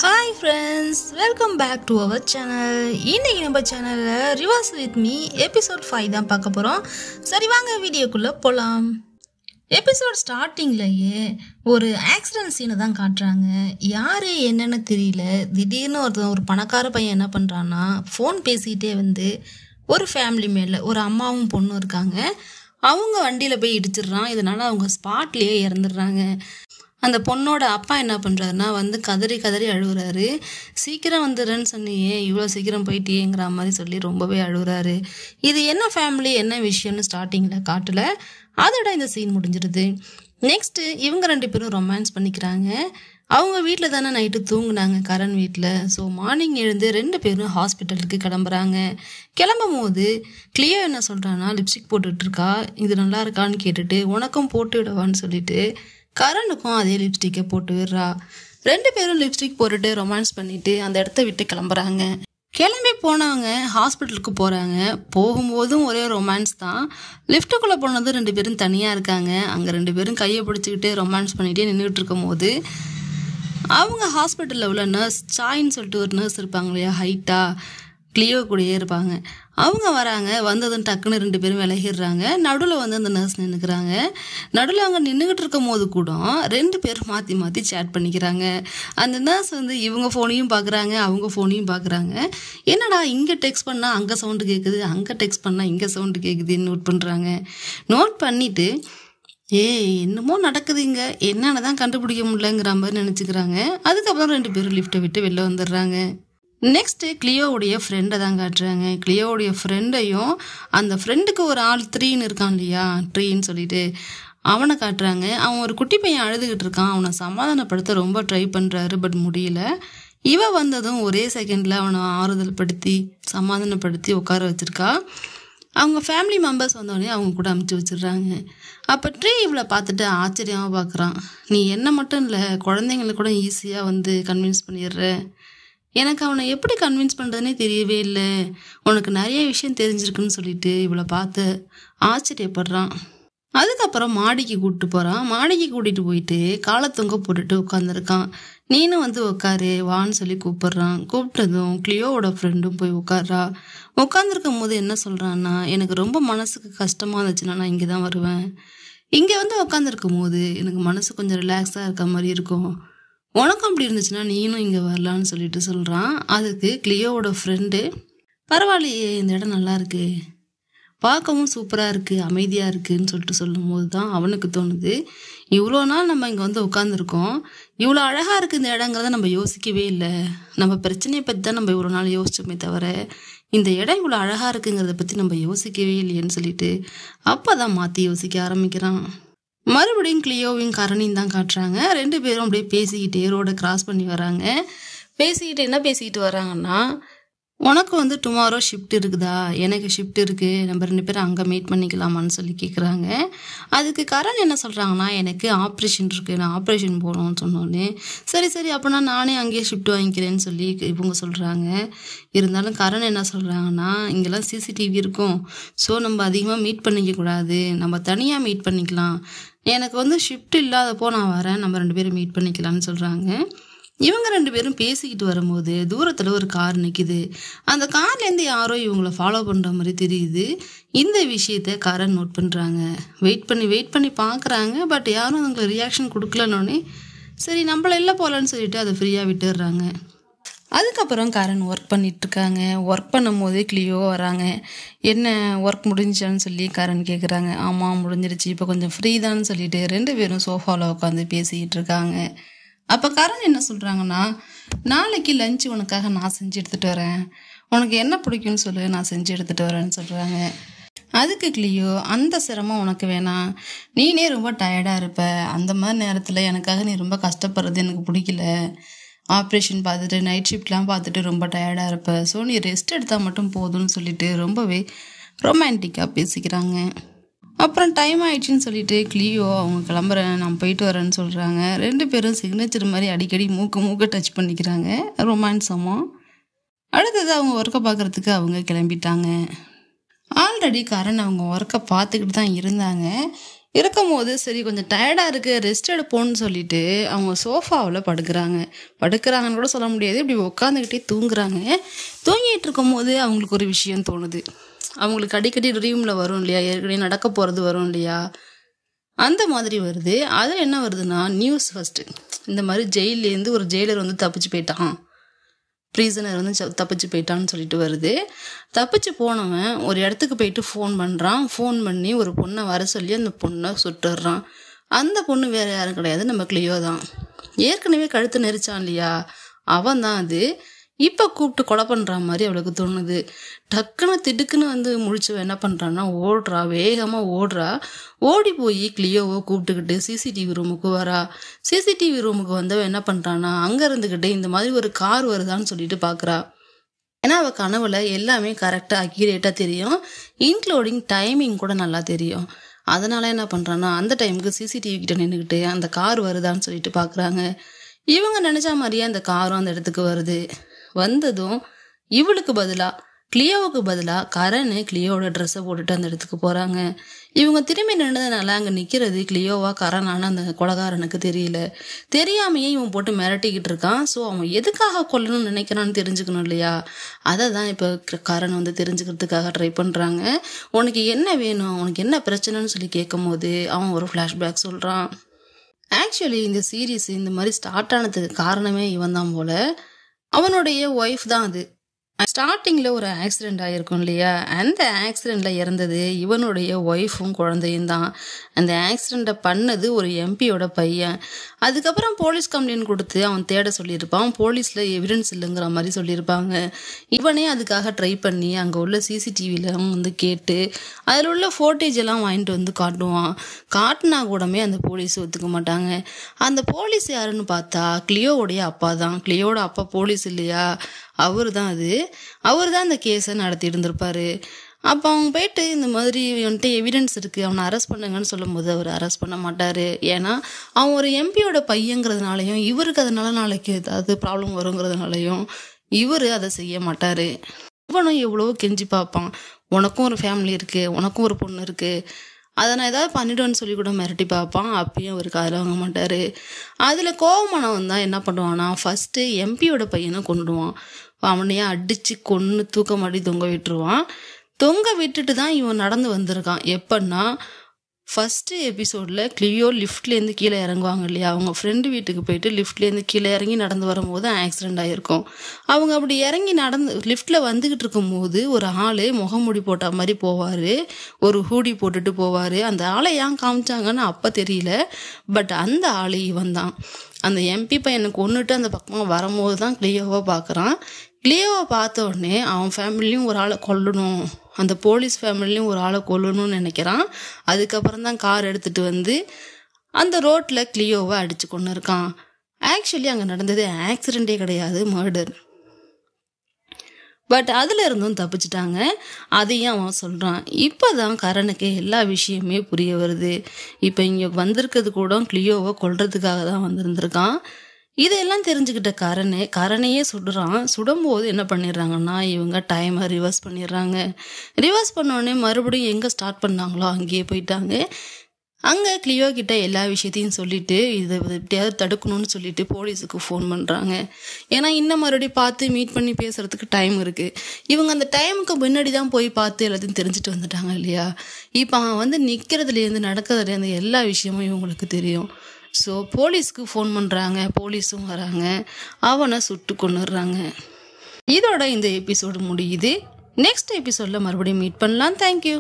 Hi friends, welcome back to our channel. இன்னைக்கு நம்ம சேனலில் ரிவர்ஸ் வித் மீ எபிசோட் 5 தான் பார்க்க போகிறோம். சரி வாங்க வீடியோக்குள்ளே போகலாம். எபிசோட் ஸ்டார்டிங்லேயே ஒரு ஆக்சிடென்ட் சீனை தான் காட்டுறாங்க. யார் என்னென்னு தெரியல. திடீர்னு ஒரு பணக்கார பையன் என்ன பண்ணுறான்னா ஃபோன் பேசிக்கிட்டே வந்து ஒரு ஃபேமிலி மேலே ஒரு அம்மாவும் பொண்ணும் இருக்காங்க. அவங்க வண்டியில் போய் இடிச்சிடுறான். இதனால் அவங்க ஸ்பாட்லேயே இறந்துடுறாங்க. அந்த பொண்ணோட அப்பா என்ன பண்ணுறாருன்னா வந்து கதறி கதறி அழுகுறாரு. சீக்கிரம் வந்துடுறேன்னு சொன்னியே, இவ்வளோ சீக்கிரம் போயிட்டியேங்கிற மாதிரி சொல்லி ரொம்பவே அழுகுறாரு. இது என்ன ஃபேமிலி என்ன விஷயம்னு ஸ்டார்டிங்கில் காட்டல. அதோட இந்த சீன் முடிஞ்சிடுது. நெக்ஸ்ட்டு இவங்க 2 பேரும் ரொமான்ஸ் பண்ணிக்கிறாங்க. அவங்க வீட்டில் தானே நைட்டு தூங்குனாங்க, கரண் வீட்டில். ஸோ மார்னிங் எழுந்து 2 பேரும் ஹாஸ்பிட்டலுக்கு கிளம்புறாங்க. கிளம்பும் போது கிளியோ என்ன சொல்கிறான்னா லிப்ஸ்டிக் போட்டுட்ருக்கா, இது நல்லா இருக்கான்னு கேட்டுட்டு உனக்கும் போட்டு விடவான்னு சொல்லிட்டு கரனுக்கும் அதே லிப்ஸ்டிக்கை போட்டு விடுறா. 2 பேரும் லிப்ஸ்டிக் போட்டுட்டு ரொமான்ஸ் பண்ணிட்டு அந்த இடத்த விட்டு கிளம்புறாங்க. கிளம்பி போனவங்க ஹாஸ்பிட்டலுக்கு போகிறாங்க. போகும்போதும் ஒரே ரொமான்ஸ் தான். லிஃப்ட்டுக்குள்ளே போனதும் 2 பேரும் தனியாக இருக்காங்க. அங்கே 2 பேரும் கையை பிடிச்சிக்கிட்டு ரொமான்ஸ் பண்ணிகிட்டே நின்றுட்டு இருக்கும் போது அவங்க ஹாஸ்பிட்டலில் உள்ள நர்ஸ் சாயின்னு சொல்லிட்டு ஒரு நர்ஸ் இருப்பாங்க இல்லையா, ஹைட்டாக கிளியோ கூடயே இருப்பாங்க. அவங்க வராங்க. வந்ததும் டக்குன்னு 2 பேரும் விலகிடுறாங்க. நடுவில் வந்து அந்த நர்ஸ் நின்றுக்கிறாங்க. நடுவில் அவங்க நின்றுக்கிட்டு இருக்கும் போது கூட 2 பேரும் மாற்றி மாற்றி சேட் பண்ணிக்கிறாங்க. அந்த நர்ஸ் வந்து இவங்க ஃபோனையும் பார்க்குறாங்க, அவங்க ஃபோனையும் பார்க்குறாங்க. என்னடா இங்கே டெக்ஸ்ட் பண்ணால் அங்கே சவுண்டு கேட்குது, அங்கே டெக்ஸ்ட் பண்ணால் இங்கே சவுண்டு கேட்குதுன்னு நோட் பண்ணுறாங்க. நோட் பண்ணிவிட்டு என்னமோ நடக்குது இங்கே, என்னென்ன தான் கண்டுபிடிக்க முடியலங்கிற மாதிரி நினச்சிக்கிறாங்க. அதுக்கப்புறம் 2 பேரும் லிஃப்ட்டை விட்டு வெளில வந்துடுறாங்க. நெக்ஸ்ட்டு கிளியோவுடைய ஃப்ரெண்டை தான் காட்டுறாங்க. கிளியோவுடைய ஃப்ரெண்டையும் அந்த ஃப்ரெண்டுக்கு ஒரு ஆள் 3ன்னு இருக்கான் இல்லையா, ட்ரீன்னு சொல்லிட்டு அவனை காட்டுறாங்க. அவன் ஒரு குட்டி பையன் அழுதுகிட்டு இருக்கான். அவனை சமாதானப்படுத்த ரொம்ப ட்ரை பண்ணுறாரு, பட் முடியல. இவ வந்ததும் ஒரே செகண்டில் அவனை ஆறுதல் படுத்தி சமாதானப்படுத்தி உட்கார வச்சுருக்கா. அவங்க ஃபேமிலி மெம்பர்ஸ் வந்தோடனே அவங்க கூட அமுச்சு வச்சிடுறாங்க. அப்போ ட்ரீ இவளை பார்த்துட்டு ஆச்சரியமாக பார்க்குறான். நீ என்ன மட்டும் இல்லை, குழந்தைங்களை கூட ஈஸியாக வந்து கன்வின்ஸ் பண்ணிடுற. எனக்கு அவனை எப்படி கன்வின்ஸ் பண்ணுறதுனே தெரியவே இல்லை, உனக்கு நிறைய விஷயம் தெரிஞ்சிருக்குன்னு சொல்லிட்டு இவளை பார்த்து ஆச்சரியப்படுறான். அதுக்கப்புறம் மாடிக்கு கூப்பிட்டு போகிறான். மாடிக்கு கூட்டிகிட்டு போயிட்டு காலை தொங்க போட்டுட்டு உட்காந்துருக்கான். நீனும் வந்து உட்காரு வான்னு சொல்லி கூப்பிட்றான். கூப்பிட்டதும் கிளியோவோட ஃப்ரெண்டும் போய் உட்கார்றா. உட்காந்துருக்கும் போது என்ன சொல்கிறான்னா, எனக்கு ரொம்ப மனசுக்கு கஷ்டமாக இருந்துச்சுன்னா நான் இங்கே தான் வருவேன். இங்கே வந்து உட்காந்துருக்கும் போது எனக்கு மனசு கொஞ்சம் ரிலாக்ஸாக இருக்க மாதிரி இருக்கும். உனக்கும் அப்படி இருந்துச்சுன்னா நீனும் இங்கே வரலான்னு சொல்லிட்டு சொல்கிறான். அதுக்கு கிளியோவோட ஃப்ரெண்டு, பரவாயில்லையே இந்த இடம் நல்லா இருக்கு, பார்க்கவும் சூப்பராக இருக்குது, அமைதியாக இருக்குதுன்னு சொல்லிட்டு சொல்லும் போது தான் அவனுக்கு தோணுது, இவ்வளோ நாள் நம்ம இங்கே வந்து உட்காந்துருக்கோம், இவ்வளோ அழகாக இருக்குது இந்த இடங்கிறத நம்ம யோசிக்கவே இல்லை. நம்ம பிரச்சனையை பற்றி தான் நம்ம இவ்வளோ நாள் யோசிச்சோமே தவிர இந்த இடம் இவ்வளோ அழகாக இருக்குங்கிறத பற்றி நம்ம யோசிக்கவே இல்லையேன்னு சொல்லிட்டு அப்போ தான் மாற்றி யோசிக்க ஆரம்பிக்கிறான். மறுபடியும் கிளியோவையும் கரணையும் தான் காட்டுறாங்க. 2 பேரும் அப்படியே பேசிக்கிட்டே ரோடை கிராஸ் பண்ணி வராங்க. பேசிக்கிட்டு என்ன பேசிக்கிட்டு வராங்கன்னா, உனக்கு வந்து டுமாரோ ஷிஃப்ட் இருக்குதா, எனக்கு ஷிஃப்ட் இருக்குது, நம்ம 2 பேரும் அங்கே மீட் பண்ணிக்கலாமான்னு சொல்லி கேட்குறாங்க. அதுக்கு கரண் என்ன சொல்கிறாங்கன்னா, எனக்கு ஆப்ரேஷன் இருக்குது, நான் ஆப்ரேஷன் போகணும்னு சொன்னோன்னே சரி சரி அப்படின்னா நானே அங்கேயே ஷிஃப்ட் வாங்கிக்கிறேன்னு சொல்லி இவங்க சொல்கிறாங்க. இருந்தாலும் கரண் என்ன சொல்கிறாங்கன்னா, இங்கெல்லாம் சிசிடிவி இருக்கும், ஸோ நம்ம அதிகமாக மீட் பண்ணிக்கக்கூடாது, நம்ம தனியாக மீட் பண்ணிக்கலாம், எனக்கு வந்து ஷிஃப்ட் இல்லாதப்போ நான் வரேன், நம்ம 2 பேரும் மீட் பண்ணிக்கலாம்னு சொல்கிறாங்க. இவங்க 2 பேரும் பேசிக்கிட்டு வரும்போது தூரத்தில் ஒரு கார் நிற்கிது. அந்த கார்லேருந்து யாரோ இவங்கள ஃபாலோ பண்ணுற மாதிரி தெரியுது. இந்த விஷயத்த கரண் நோட் பண்ணுறாங்க. வெயிட் பண்ணி பார்க்குறாங்க. பட் யாரும் அவங்களுக்கு ரியாக்ஷன் கொடுக்கலன்னொன்னே சரி நம்மள இல்லை போகலன்னு சொல்லிட்டு அதை ஃப்ரீயாக விட்டுடுறாங்க. அதுக்கப்புறம் கரண் ஒர்க் பண்ணிகிட்ருக்காங்க. ஒர்க் பண்ணும் போதே கிளியோ வராங்க. என்ன ஒர்க் முடிஞ்சான்னு சொல்லி கரண் கேட்குறாங்க. ஆமாம் முடிஞ்சிருச்சு, இப்போ கொஞ்சம் ஃப்ரீ தான்னு சொல்லிட்டு 2 பேரும் சோஃபாவில் உட்காந்து பேசிக்கிட்டு இருக்காங்க. அப்போ கரண் என்ன சொல்கிறாங்கன்னா, நாளைக்கு லஞ்சு உனக்காக நான் செஞ்சு எடுத்துகிட்டு வரேன், உனக்கு என்ன பிடிக்கும்னு சொல்லு, நான் செஞ்சு எடுத்துகிட்டு வரேன்னு சொல்கிறாங்க. அதுக்கு கிளியோ, அந்த சிரமம் உனக்கு வேணாம், நீனே ரொம்ப டயர்டாக இருப்ப, அந்த மாதிரி நேரத்தில் எனக்காக நீ ரொம்ப கஷ்டப்படுறது எனக்கு பிடிக்கல, ஆப்ரேஷன் பார்த்துட்டு நைட் ஷிஃப்ட்லாம் பார்த்துட்டு ரொம்ப டயர்டாக இருப்ப, ஸோ நீ ரெஸ்ட் எடுத்தால் மட்டும் போதும்னு சொல்லிட்டு ரொம்பவே ரொமான்டிக்காக பேசிக்கிறாங்க. அப்புறம் டைம் ஆயிடுச்சுன்னு சொல்லிட்டு கிளியோ அவங்க கிளம்புறேன் நான் போயிட்டு வரேன்னு சொல்கிறாங்க. 2 பேரும் சிக்னேச்சர் மாதிரி அடிக்கடி மூக்க டச் பண்ணிக்கிறாங்க ரொமான்ஸமாக. அடுத்தது அவங்க ஒர்க்கை பார்க்குறதுக்கு அவங்க கிளம்பிட்டாங்க. ஆல்ரெடி கரண் அவங்க ஒர்க்கை பார்த்துக்கிட்டு தான் இருந்தாங்க. இருக்கும்போது சரி கொஞ்சம் டயர்டாக இருக்குது ரெஸ்ட் எடுப்போம்னு சொல்லிட்டு அவங்க சோஃபாவில் படுக்கிறாங்கன்னு கூட சொல்ல முடியாது, இப்படி உட்காந்துக்கிட்டே தூங்குறாங்க. தூங்கிட்டு இருக்கும்போது அவங்களுக்கு ஒரு விஷயம் தோணுது. அவங்களுக்கு அடிக்கடி ட்ரீமில் வரும் இல்லையா, ஏற்கனவே நடக்க போகிறது வரும் இல்லையா, அந்த மாதிரி வருது. அதில் என்ன வருதுன்னா நியூஸ் ஃபஸ்ட்டு, இந்த மாதிரி ஜெயிலேருந்து ஒரு ஜெயிலர் வந்து தப்பிச்சு போயிட்டான், ப்ரீசனர் வந்து தப்பிச்சு போயிட்டான்னு சொல்லிட்டு வருது. தப்பிச்சு போனவன் ஒரு இடத்துக்கு போயிட்டு ஃபோன் பண்ணுறான். ஃபோன் பண்ணி ஒரு பொண்ணை வர சொல்லி அந்த பொண்ணை சுட்டுடுறான். அந்த பொண்ணு வேறு யாரும் கிடையாது, நம்ம கிளியோ தான். ஏற்கனவே கழுத்து நெரிச்சான் இல்லையா, அவன் தான் அது. இப்போ கூப்பிட்டு கொலை பண்ணுற மாதிரி அவளுக்கு தோணுது. டக்குன்னு திடுக்குன்னு வந்து முழிச்சவன் என்ன பண்ணுறான்னா வேகமாக ஓடுறா. ஓடி போய் கிளியோவை கூப்பிட்டுக்கிட்டு சிசிடிவி ரூமுக்கு வரா. சிசிடிவி ரூமுக்கு வந்தவன் என்ன பண்ணுறான்னா அங்கே இருந்துக்கிட்டு இந்த மாதிரி ஒரு கார் வருதான்னு சொல்லிட்டு பார்க்குறா. ஏன்னா அவள் கனவுல எல்லாமே கரெக்டாக அக்யூரேட்டாக தெரியும், இன்க்ளூடிங் டைமிங் கூட நல்லா தெரியும். அதனால என்ன பண்ணுறான்னா அந்த டைமுக்கு சிசிடிவி கிட்ட நின்றுக்கிட்டு அந்த கார் வருதான்னு சொல்லிட்டு பார்க்குறாங்க. இவங்க நினச்ச மாதிரியே அந்த காரும் அந்த இடத்துக்கு வருது. வந்ததும் கிளியோவுக்கு பதிலாக கரண் கிளியோட ட்ரெஸ்ஸை போட்டுட்டு அந்த இடத்துக்கு போகிறாங்க. இவங்க திரும்பி நின்றதுனால அங்கே நிற்கிறது கிளியோவா கரணான்னு அந்த கொலைகாரனுக்கு தெரியாமையே இவன் போட்டு மிரட்டிக்கிட்டு இருக்கான். ஸோ அவன் எதுக்காக கொல்லணும்னு நினைக்கிறான்னு தெரிஞ்சுக்கணும் இல்லையா, அதை தான் இப்போ கரண் வந்து தெரிஞ்சுக்கிறதுக்காக ட்ரை பண்ணுறாங்க. உனக்கு என்ன வேணும், உனக்கு என்ன பிரச்சனைன்னு சொல்லி கேட்கும் போது அவன் ஒரு ஃப்ளாஷ்பேக் சொல்கிறான். ஆக்சுவலி இந்த சீரீஸ் இந்த மாதிரி ஸ்டார்ட் ஆனதுக்கு காரணமே இவன் தான் போல. அவனுடைய ஒய்ஃப் தான் அது. ஸ்டார்டிங்கில் ஒரு ஆக்சிடெண்ட் ஆகிருக்கும் இல்லையா, அந்த ஆக்சிடெண்ட்டில் இறந்தது இவனுடைய ஒய்ஃபும் குழந்தையும் தான். அந்த ஆக்சிடெண்ட்டை பண்ணது ஒரு எம்பியோட பையன். அதுக்கப்புறம் போலீஸ் கம்ப்ளைண்ட் கொடுத்து அவன் தேட சொல்லியிருப்பான். போலீஸில் எவிடன்ஸ் இல்லைங்கிற மாதிரி சொல்லியிருப்பாங்க. இவனே அதுக்காக ட்ரை பண்ணி அங்கே உள்ள சிசிடிவியில் வந்து கேட்டு அதில் உள்ள ஃபோட்டேஜ் எல்லாம் வாங்கிட்டு வந்து காட்டுவான். காட்டினா கூடமே அந்த போலீஸ் ஒத்துக்க மாட்டாங்க. அந்த போலீஸ் யாருன்னு பார்த்தா கிளியோவுடைய அப்பா தான். கிளியோட அப்பா போலீஸ் இல்லையா, அவர் தான் அந்த கேஸை நடத்தி இருந்திருப்பாரு. அப்போ அவங்க போயிட்டு இந்த மாதிரி வந்துட்டு எவிடன்ஸ் இருக்குது, அவனை அரெஸ்ட் பண்ணுங்கன்னு சொல்லும்போது அவர் அரெஸ்ட் பண்ண மாட்டார். ஏன்னா அவன் ஒரு எம்பியோட பையங்கிறதுனாலையும் இவருக்கு அதனால நாளைக்கு ஏதாவது ப்ராப்ளம் வருங்கிறதுனாலையும் இவர் அதை செய்ய மாட்டார். இவனும் எவ்வளவோ கெஞ்சி பார்ப்பான், உனக்கும் ஒரு ஃபேமிலி இருக்குது, உனக்கும் ஒரு பொண்ணு இருக்குது, அதை நான் ஏதாவது பண்ணிவிடுவேன்னு சொல்லி கூட மிரட்டி பார்ப்பான். அப்பயும் அவருக்கு அதில் வாங்க மாட்டார். அதில் கோவமானவன் தான் என்ன பண்ணுவான்னா ஃபஸ்ட்டு எம்பியோட பையனை கொண்டுடுவான். அவனையே அடித்து கொன்று தூக்க மாட்டி தொங்க விட்டுருவான். தொங்க விட்டுட்டு தான் இவன் நடந்து வந்திருக்கான். எப்பன்னா ஃபஸ்ட்டு எபிசோடில் கிளியோ லிஃப்ட்லேருந்து கீழே இறங்குவாங்க இல்லையா, அவங்க ஃப்ரெண்டு வீட்டுக்கு போயிட்டு லிஃப்ட்லேருந்து கீழே இறங்கி நடந்து வரும்போது ஆக்சிடெண்ட் ஆகிருக்கும். அவங்க அப்படி இறங்கி லிஃப்ட்டில் வந்துக்கிட்டு இருக்கும்போது ஒரு ஆள் முகமூடி போட்ட மாதிரி போவார், ஒரு ஹூடி போட்டுட்டு போவார். அந்த ஆளை ஏன் காமிச்சாங்கன்னு அப்போ தெரியல. பட் அந்த ஆள் இவன் தான். அந்த எம்பி பையனை கொன்னுட்டு அந்த பக்கமாக வரும்போது தான் கிளியோவை பார்க்குறான். கிளியோவை பார்த்த உடனே அவன் ஃபேமிலியும் ஒரு ஆளை கொல்லணும், அந்த போலீஸ் ஃபேமிலியும் ஒரு ஆளை கொல்லணும்னு நினைக்கிறான். அதுக்கப்புறம் தான் கார் எடுத்துகிட்டு வந்து அந்த ரோட்டில் கிளியோவை அடித்து கொண்டு இருக்கான். ஆக்சுவலி அங்கே நடந்தது ஆக்சிடெண்ட்டே கிடையாது, மர்டர். பட் அதில் இருந்தும் தப்பிச்சிட்டாங்க. அதையும் அவன் சொல்கிறான். இப்போ தான் கரனுக்கு எல்லா விஷயமே புரிய வருது. இப்போ இங்கே வந்திருக்கிறது கூட கிளியோவை கொல்றதுக்காக தான் வந்திருந்திருக்கான். இதெல்லாம் தெரிஞ்சுக்கிட்ட கரணையே சுடுறான். சுடும்போது என்ன பண்ணிடுறாங்கன்னா இவங்க டைமை ரிவர்ஸ் பண்ணிடுறாங்க. ரிவர்ஸ் பண்ணோடனே மறுபடியும் எங்கே ஸ்டார்ட் பண்ணாங்களோ அங்கேயே போயிட்டாங்க. அங்கே கிளியோ கிட்ட எல்லா விஷயத்தையும் சொல்லிவிட்டு இதை எப்படியாவது தடுக்கணும்னு சொல்லிட்டு போலீஸுக்கு ஃபோன் பண்ணுறாங்க. ஏன்னா இன்னும் மறுபடியும் பார்த்து மீட் பண்ணி பேசுகிறதுக்கு டைம் இருக்குது. இவங்க அந்த டைமுக்கு முன்னாடி தான் போய் பார்த்து எல்லாத்தையும் தெரிஞ்சுட்டு வந்துட்டாங்க இல்லையா. இப்போ அவன் வந்து நிற்கிறதுலேருந்து நடக்கிறதுலேருந்து எல்லா விஷயமும் இவங்களுக்கு தெரியும். ஸோ போலீஸ்க்கு ஃபோன் பண்ணுறாங்க, போலீஸும் வராங்க, அவனை சுட்டு கொன்னுடுறாங்க. இதோட இந்த எபிசோடு முடியுது. நெக்ஸ்ட் எபிசோடில் மறுபடியும் மீட் பண்ணலாம். தேங்க்யூ.